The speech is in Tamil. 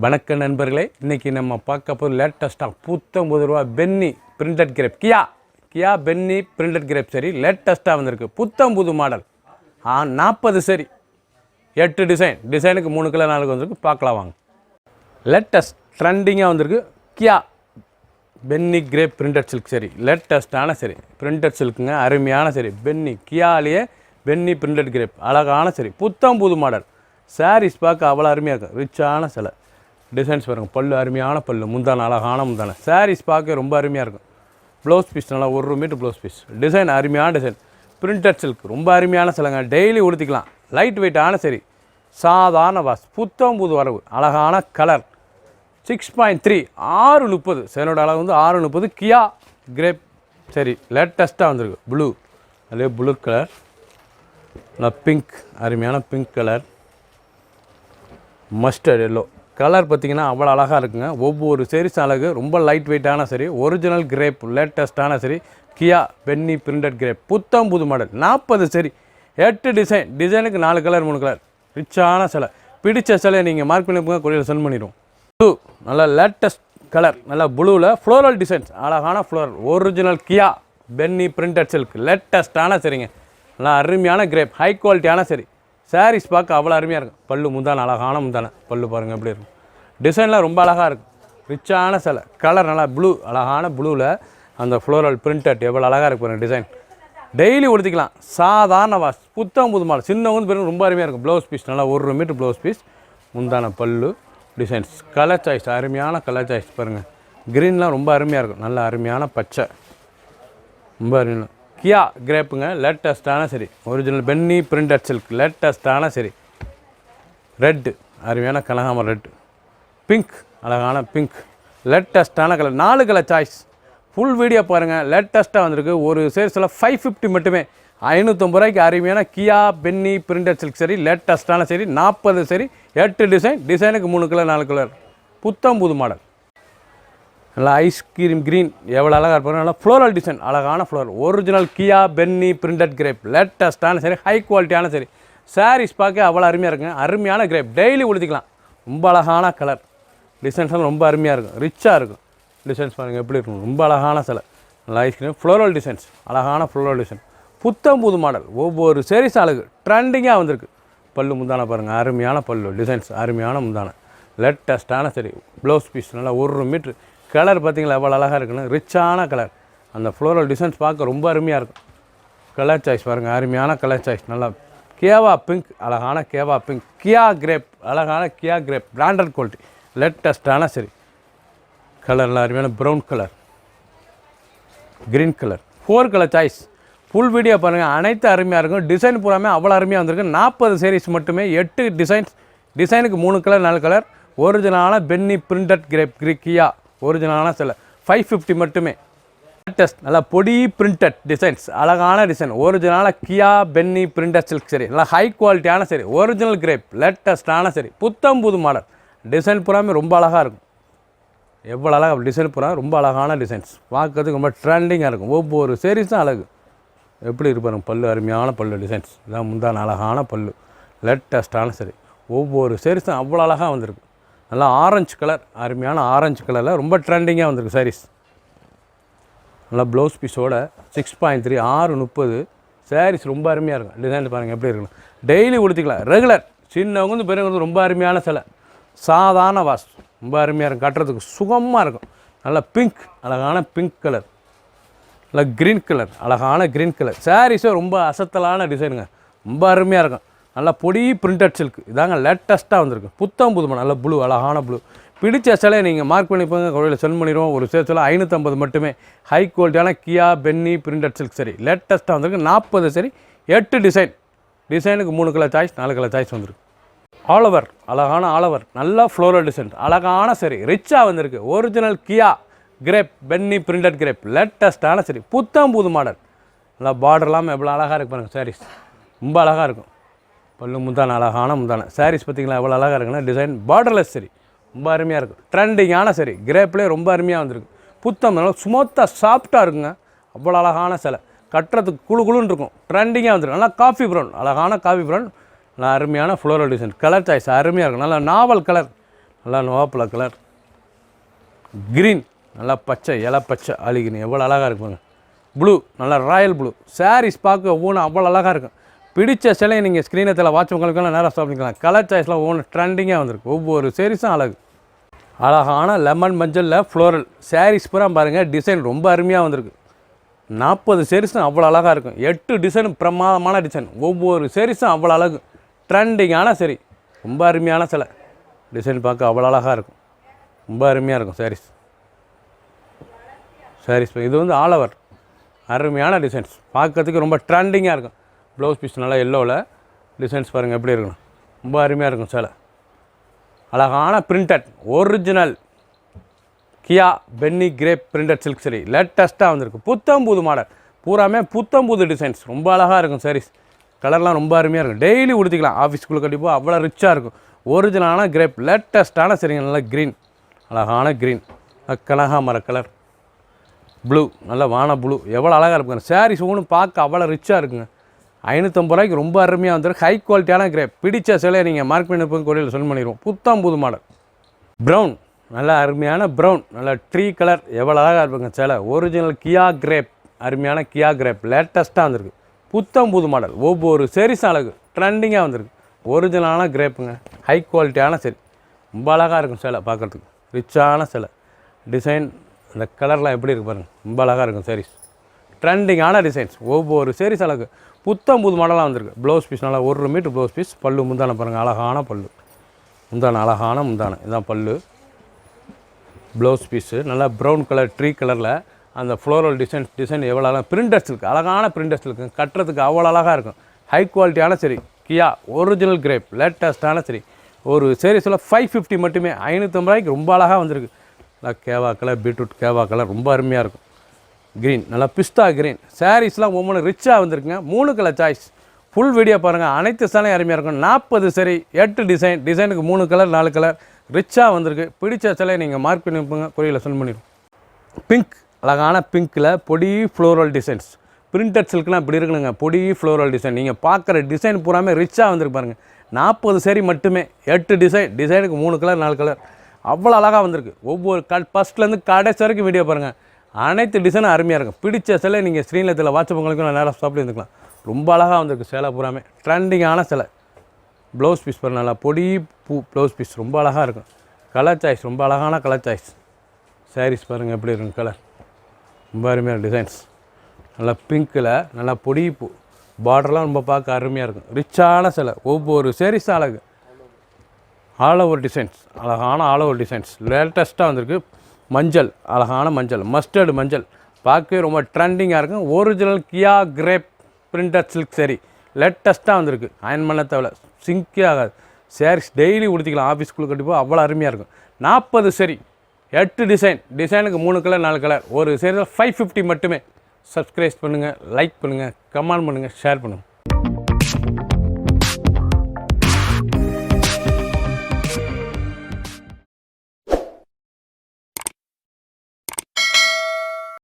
வணக்க நண்பர்களே, இன்றைக்கி நம்ம பார்க்க போது லேட்டஸ்ட்டாக ரூ. பென்னி பிரிண்டட் கிரேப் கியா பென்னி பிரிண்டட் கிரேப் சரி லேட்டஸ்ட்டாக வந்திருக்கு. புது மாடல் 40 சரி 8 டிசைனுக்கு 3 கலர் 4 வந்திருக்கு. பார்க்கலாம் வாங்க. லேட்டஸ்ட் ட்ரெண்டிங்காக வந்திருக்கு கியா பென்னி கிரேப் பிரிண்டட் சில்க் சரி லேட்டஸ்ட்டான சரி பிரிண்டட் சில்க்குங்க, அருமையான சரி கியாலேயே பென்னி பிரிண்டட் கிரேப் அழகான சரி புது மாடல். சாரீஸ் பார்க்க அவ்வளோ அருமையாக இருக்கும். ரிச்சான சிலை டிசைன்ஸ் பாருங்கள். பல்லு அருமையான பல்லு, முந்தான அழகான முந்தான. சாரீஸ் பார்க்க ரொம்ப அருமையாக இருக்கும். ப்ளவுஸ் பீஸ் நல்லா 1 மீட்டர் ப்ளவுஸ் பீஸ். டிசைன் அருமையான டிசைன் பிரிண்டட் சில்க் ரொம்ப அருமையான சிலைங்க. டெய்லி உடுத்திக்கலாம். லைட் வெயிட்டான சரி சாதாரண வாஸ் புது வரவு அழகான கலர் 6.3 630 சேனோட அளவு வந்து 630 கியா கிரேப் சரி லேட்டஸ்ட்டாக வந்திருக்கு. ப்ளூ அதே ப்ளூ கலர் பிங்க் அருமையான pink colour mustard yellow colour பார்த்திங்கன்னா அவ்வளோ அழகாக இருக்குங்க. ஒவ்வொரு சீரிஸ் அழகு ரொம்ப லைட் வெயிட்டான சரி ஒரிஜினல் கிரேப் லேட்டஸ்ட்டான சரி கியா பென்னி பிரிண்டட் கிரேப் புது மாடல் 40 சரி 8 டிசைனுக்கு 4 கலர் 3 கலர் ரிச்சான சிலை. பிடிச்ச சிலையை நீங்கள் மார்க் பண்ணி போங்க, கொடியில் சென்ட் பண்ணிடுவோம். ப்ளூ நல்லா லேட்டஸ்ட் கலர் நல்லா ப்ளூவில் ஃப்ளோரல் டிசைன்ஸ் அழகான ஃப்ளோரல் ஒரிஜினல் கியா பென்னி பிரிண்டட் சில்க் லேட்டஸ்ட்டான சரிங்க. நல்லா அருமையான கிரேப் ஹை குவாலிட்டியான சரி. சாரீஸ் பார்க்க அவ்வளோ அருமையாக இருக்கும். பல்லு முந்தான அழகான முந்தான பல்லு பாருங்கள் எப்படி இருக்கும். டிசைன்லாம் ரொம்ப அழகாக இருக்கும். ரிச்சான சிலை கலர் நல்லா ப்ளூ அழகான ப்ளூவில் அந்த ஃப்ளோரல் பிரிண்டட் எவ்வளோ அழகாக இருக்கு பாருங்கள். டிசைன் டெய்லி உடுத்திக்கலாம். சாதாரண வாஸ் புது மாடல். சின்னவங்க பேரும் ரொம்ப அருமையாக இருக்கும். ப்ளவுஸ் பீஸ் நல்லா 1 மீட்டர் ப்ளவுஸ் பீஸ், முந்தான பல்லு டிசைன்ஸ். கலர் சாய்ஸ் அருமையான கலர் சாய்ஸ் பாருங்கள். க்ரீன்லாம் ரொம்ப அருமையாக இருக்கும். நல்ல அருமையான பச்சை ரொம்ப அருமையான கியா கிரேப்புங்க லேட்டஸ்ட்டான சரி ஒரிஜினல் பென்னி பிரிண்டட் சில்க் லேட்டஸ்ட்டான சரி. ரெட்டு அருமையான கனகாமரம் ரெட்டு, பிங்க் அழகான பிங்க் லேட்டஸ்ட்டான colour 4 colour choice. Full video பாருங்கள். லேட்டஸ்ட்டாக வந்திருக்கு. ஒரு சேல்ஸில் 550 மட்டுமே 550 ரூபாய்க்கு அருமையான கியா பென்னி பிரிண்டட் சில்க் சரி லேட்டஸ்ட்டான சரி 40 சரி 8 டிசைனுக்கு 3 கலர் 4 கலர் புது மாடல். நல்லா ஐஸ்கிரீம் க்ரீன் எவ்வளோ அழகாக இருப்பாங்க. நல்லா ஃப்ளோரல் டிசைன் அழகான ஃப்ளோரல் ஒரிஜினல் கியா பென்னி பிரிண்டட் கிரேப் லேட்டஸ்ட்டான சரி ஹை குவாலிட்டியான சரி. சாரீஸ் பார்க்க அவ்வளோ அருமையாக இருக்குங்க. அருமையான கிரேப் டெய்லி உடுத்திக்கலாம். ரொம்ப அழகான கலர் டிசைன்ஸ்லாம் ரொம்ப அருமையாக இருக்கும். ரிச்சாக இருக்கும். டிசைன்ஸ் பாருங்கள் எப்படி இருக்கும். ரொம்ப அழகான சிலை நல்லா ஐஸ்கிரீம் ஃப்ளோரல் டிசைன்ஸ் அழகான ஃப்ளோரல் டிசைன் புது மாடல். ஒவ்வொரு சாரீஸ் அழகு ட்ரெண்டிங்காக வந்திருக்கு. பல்லு முந்தான பாருங்கள் அருமையான பல்லு டிசைன்ஸ் அருமையான முந்தான லேட்டஸ்ட்டான சரி. ப்ளவுஸ் பீஸ் நல்லா 1 மீட்ரு. கலர் பார்த்திங்களா எவ்வளோ அழகாக இருக்குன்னு. ரிச்சான கலர் அந்த ஃப்ளோரல் டிசைன்ஸ் பார்க்க ரொம்ப அருமையாக இருக்கும். கலர் சாய்ஸ் பாருங்கள் அருமையான கலர் சாய்ஸ். நல்லா கேவா பிங்க் அழகான கேவா பிங்க் கியா கிரேப் அழகான கியா கிரேப் பிராண்டட் குவாலிட்டி லேட்டஸ்ட்டான சரி. கலரில் அருமையான brown colour green colour 4 colour choice. Full video பாருங்கள். அனைத்து அருமையாக இருக்கும். டிசைன் பூராமே அவ்வளோ அருமையாக வந்திருக்கு. 40 சீரிஸ் மட்டுமே 8 டிசைனுக்கு 3 கலர் 4 கலர் ஒரிஜினலான பென்னி பிரிண்டட் கிரேப் கியா ஒரிஜினலான சிலை 550 மட்டுமே. லேட்டஸ்ட் நல்லா பொடி பிரிண்டட் டிசைன்ஸ் அழகான டிசைன் ஒரிஜினலான கியா பென்னி பிரிண்டட் சில்க் சரி நல்லா ஹை குவாலிட்டியான சரி ஒரிஜினல் கிரேப் லேட்டஸ்ட்டான சரி புது மாடல். டிசைன் பூராமே ரொம்ப அழகாக இருக்கும். எவ்வளோ அழகாக டிசைன் பூரா ரொம்ப அழகான டிசைன்ஸ் பார்க்கறதுக்கு ரொம்ப ட்ரெண்டிங்காக இருக்கும். ஒவ்வொரு சீரீஸும் அழகு எப்படி இருப்பாருங்க. பல்லு அருமையான பல்லு டிசைன்ஸ் இதான் முந்தான அழகான பல்லு லேட்டஸ்ட்டான சரி. ஒவ்வொரு சீரீஸும் அவ்வளோ அழகாக வந்திருக்கு. நல்லா ஆரஞ்சு கலர் அருமையான ஆரஞ்சு கலரில் ரொம்ப ட்ரெண்டிங்காக வந்திருக்கு சாரீஸ். நல்லா ப்ளவுஸ் பீஸோட 6.3 630 சாரீஸ் ரொம்ப அருமையாக இருக்கும். டிசைன் பாருங்கள் எப்படி இருக்கணும். டெய்லி உடுத்திக்கலாம். ரெகுலர் சின்னவங்க வந்து பெரியவங்க வந்து ரொம்ப அருமையான சிலை சாதாரண வாஸ் ரொம்ப அருமையாக இருக்கும். கட்டுறதுக்கு சுகமாக இருக்கும். நல்லா பிங்க் அழகான பிங்க் கலர் நல்லா க்ரீன் கலர் அழகான க்ரீன் கலர். சாரீஸே ரொம்ப அசத்தலான டிசைனுங்க ரொம்ப அருமையாக இருக்கும். நல்லா பொடி பிரிண்டட் சில்க் இதாங்க லேட்டஸ்ட்டாக வந்திருக்கு. புது மாடல் நல்ல ப்ளூ அழகான ப்ளூ. பிடிச்ச சிலையை நீங்கள் மார்க் பண்ணி போங்க, கொடியில் சென்ட் பண்ணிடுவோம். ஒரு சேல்ஸில் 550 மட்டுமே ஹை குவாலிட்டியான கியா பென்னி பிரிண்டட் சில்க் சரி லேட்டஸ்ட்டாக வந்திருக்கு. 40 சரி 8 டிசைனுக்கு 3 கலர் சாய்ஸ் 4 கலர் சாய்ஸ் வந்திருக்கு. ஆலோவர் அழகான ஆலோவர் நல்லா ஃப்ளோரல் டிசைன் அழகான சரி ரிச்சாக வந்திருக்கு. ஒரிஜினல் கியா கிரேப் பென்னி பிரிண்டட் கிரேப் லேட்டஸ்ட்டான சரி புது மாடல். நல்லா பார்டர்லாம் எவ்வளோ அழகாக இருக்கு பாருங்கள். சாரீஸ் ரொம்ப அழகாக இருக்கும். பல்லு முந்தான அழகான முந்தான சாரீஸ் பார்த்திங்களா எவ்வளோ அழகாக இருக்குன்னா. டிசைன் பார்டர்லெஸ் சரி ரொம்ப அருமையாக இருக்கும். ட்ரெண்டிங்கான சரி கிரேப்லேயே ரொம்ப அருமையாக வந்திருக்கு. நல்லா ஸ்மூத்தாக சாஃப்டாக இருக்குங்க. அவ்வளோ அழகான சிலை கட்டுறதுக்கு குழுன்னு இருக்கும். ட்ரெண்டிங்காக வந்திருக்கு. நல்லா காஃபி ப்ரௌன் அழகான காஃபி ப்ரௌன் நல்லா அருமையான ஃப்ளோரல் டிசைன் கலர் சாய்ஸ் அருமையாக இருக்கும். நல்லா நாவல் கலர் நல்லா நோவாப்பழ கலர். க்ரீன் நல்லா பச்சை இலை பச்சை அழிக்கணும் எவ்வளோ அழகாக இருக்குங்க. ப்ளூ நல்லா ராயல் ப்ளூ. சாரீஸ் பார்க்க ஒவ்வொன்றும் அவ்வளோ அழகாக இருக்கும். பிடிச்ச சிலையை நீங்கள் ஸ்க்ரீனத்தில் வாட்ச் உங்களுக்கெல்லாம் நேராக ஸ்டாப் பண்ணிக்கலாம். கலர் சாய்ஸ்லாம் ஒவ்வொன்று ட்ரெண்டிங்காக வந்திருக்கு. ஒவ்வொரு சாரீஸும் அழகு. அழகான லெமன் மஞ்சளில் ஃப்ளோரல் சாரீஸ் பூரா பாருங்கள். டிசைன் ரொம்ப அருமையாக வந்திருக்கு. 40 சாரீஸும் அவ்வளோ அழகாக இருக்கும். 8 டிசைனும் பிரமாதமான டிசைன். ஒவ்வொரு சாரீஸும் அவ்வளோ அழகு. ட்ரெண்டிங்கான சரி, ரொம்ப அருமையான சிலை. டிசைன் பார்க்க அவ்வளோ அழகாக இருக்கும். ரொம்ப அருமையாக இருக்கும் சாரீஸ். இது வந்து ஆல் ஓவர் அருமையான டிசைன்ஸ். பார்க்கறதுக்கு ரொம்ப ட்ரெண்டிங்காக இருக்கும். ப்ளவுஸ் பீஸ் நல்லா எல்லோவில் டிசைன்ஸ் பாருங்கள் எப்படி இருக்கணும். ரொம்ப அருமையாக இருக்கும் சிலை. அழகான பிரிண்டட் ஒரிஜினல் கியா பென்னி கிரேப் பிரிண்டட் சில்க் சரி லேட்டஸ்ட்டாக வந்திருக்கு. புத்தம்புது மாடல் பூராமே புத்தம்புது டிசைன்ஸ். ரொம்ப அழகாக இருக்கும் சாரீஸ். கலர்லாம் ரொம்ப அருமையாக இருக்கும். டெய்லி உடுத்திக்கலாம். ஆஃபீஸ்க்குள்ளே கட்டிப்போ அவ்வளோ ரிச்சாக இருக்கும். ஒரிஜினலான கிரேப் லேட்டஸ்ட்டான சரிங்க. நல்லா க்ரீன் அழகான க்ரீன். கனகாமர கலர். ப்ளூ நல்ல வான ப்ளூ எவ்வளோ அழகாக இருக்குங்க. சாரீஸ் ஒன்றும் பார்க்க அவ்வளோ ரிச்சாக இருக்குங்க. 550 ரூபாய்க்கு ரொம்ப அருமையாக வந்துருக்கு. ஹை குவாலிட்டியான கிரேப். பிடிச்ச சிலையை நீங்கள் மார்க் பண்ணி போய் கொரியரில் சென்ட் பண்ணிடுவோம். புது மாடல். ப்ரௌன் நல்லா அருமையான ப்ரௌன் நல்ல ட்ரீ கலர் எவ்வளோ அழகாக இருப்பாங்க சிலை. ஒரிஜினல் கியா கிரேப் அருமையான கியா கிரேப் லேட்டஸ்ட்டாக வந்திருக்கு. புது மாடல். ஒவ்வொரு சாரீஸ் அழகு ட்ரெண்டிங்காக வந்திருக்கு. ஒரிஜினலான கிரேப்புங்க. ஹை குவாலிட்டியான சரி ரொம்ப அழகாக இருக்கும் சிலை பார்க்குறதுக்கு. ரிச்சான சிலை. டிசைன் அந்த கலர்லாம் எப்படி இருக்கு பாருங்கள். ரொம்ப அழகாக இருக்கும் சாரீஸ். ட்ரெண்டிங்கான டிசைன்ஸ். ஒவ்வொரு சாரீஸ் அழகு. புது மாடலாக வந்திருக்கு. ப்ளவுஸ் பீஸ் நல்லா 1 மீட்டர் ப்ளவுஸ் பீஸ். பல்லு முந்தானை பாருங்கள். அழகான பல்லு முந்தானை. அழகான முந்தானை. இதுதான் பல்லு. ப்ளவுஸ் பீஸு நல்லா ப்ரௌன் கலர் ட்ரீ கலரில் அந்த ஃப்ளோரல் டிசைன் எவ்வளோ அழகாக பிரிண்டர்ஸ் இருக்குது. அழகான பிரிண்டர்ஸ் இருக்குது. கட்டுறதுக்கு அவ்வளோ அழகாக இருக்கும். ஹை குவாலிட்டியான சரி கியா ஒரிஜினல் கிரேப் லேட்டஸ்ட்டான சரி. ஒரு சாரீஸில் 550 மட்டுமே. 550 ரூபாய்க்கு ரொம்ப அழகாக வந்திருக்கு. நல்லா கேவா கலர் பீட்ரூட் கேவா கலர் ரொம்ப அருமையாக இருக்கும். க்ரீன் நல்லா பிஸ்தா க்ரீன். சாரீஸ்லாம் ஒவ்வொன்று ரிச்சாக வந்திருக்குங்க. 3 கலர் சாய்ஸ். ஃபுல் வீடியோ பாருங்கள். அனைத்து சேலையும் அருமையாக இருக்கும். 40 சரி 8 டிசைனுக்கு 3 கலர் 4 கலர் ரிச்சாக வந்திருக்கு. பிடிச்ச சிலையை நீங்கள் மார்க் பண்ணி வைப்பீங்க. கொரியரில் சென்ட் பண்ணிடுவோம். பிங்க் அழகான பிங்க்கில் பொடி ஃப்ளோரல் டிசைன்ஸ். பிரிண்டட் சில்க்லாம் இப்படி இருக்குனுங்க. பொடி ஃப்ளோரல் டிசைன். நீங்கள் பார்க்குற டிசைன் பூராமே ரிச்சாக வந்திருக்கு பாருங்கள். 40 சரி மட்டுமே. 8 டிசைனுக்கு 3 கலர் 4 கலர் அவ்வளோ அழகாக வந்திருக்கு. ஒவ்வொரு ஃபஸ்ட்லேருந்து கடைசி வரைக்கும் வீடியோ பாருங்கள். அனைத்து டிசைனும் அருமையாக இருக்கும். பிடிச்ச சிலை நீங்கள் ஸ்க்ரீனில் இதில் வாட்ஸ்அப் உங்களுக்கு நான் நேராக ஸ்டாப்பில் இருந்துக்கலாம். ரொம்ப அழகாக வந்திருக்கு சேலை பூராமே. ட்ரெண்டிங்கான சிலை. ப்ளவுஸ் பீஸ் பாருங்கள். நல்லா பொடி ப்ளவுஸ் பீஸ் ரொம்ப அழகாக இருக்கும். கலர் சாய்ஸ் ரொம்ப அழகான கலர் சாய்ஸ். சாரீஸ் பாருங்கள் எப்படி இருக்கும் கலர். ரொம்ப அருமையான டிசைன்ஸ். நல்லா பிங்க்கில் நல்லா பொடி பார்டர்லாம் ரொம்ப பார்க்க அருமையாக இருக்கும். ரிச்சான சிலை. ஒவ்வொரு சாரீஸும் அழகு. All over designs. அழகான ஆல் ஓவர் டிசைன்ஸ் லேட்டஸ்ட்டாக வந்திருக்கு. மஞ்சள் அழகான மஞ்சள் மஸ்டர்டு மஞ்சள் பார்க்கவே ரொம்ப ட்ரெண்டிங்காக இருக்கும். ஒரிஜினல் கியா கிரேப் பிரிண்டட் சில்க் சரி லேட்டஸ்ட்டாக வந்திருக்கு. அயன் பண்ண தேவை சிங்கே ஆகாது. சாரீஸ் டெய்லி உடுத்திக்கலாம். ஆஃபீஸ்க்குள்ளே கட்டிப்போ அவ்வளோ அருமையாக இருக்கும். 40 சரி 8 டிசைனுக்கு 3 கலர் 4 கலர். ஒரு சரி 550 மட்டுமே. சப்ஸ்கிரைப் பண்ணுங்கள், லைக் பண்ணுங்கள், கமெண்ட் பண்ணுங்கள், ஷேர் பண்ணுங்கள்.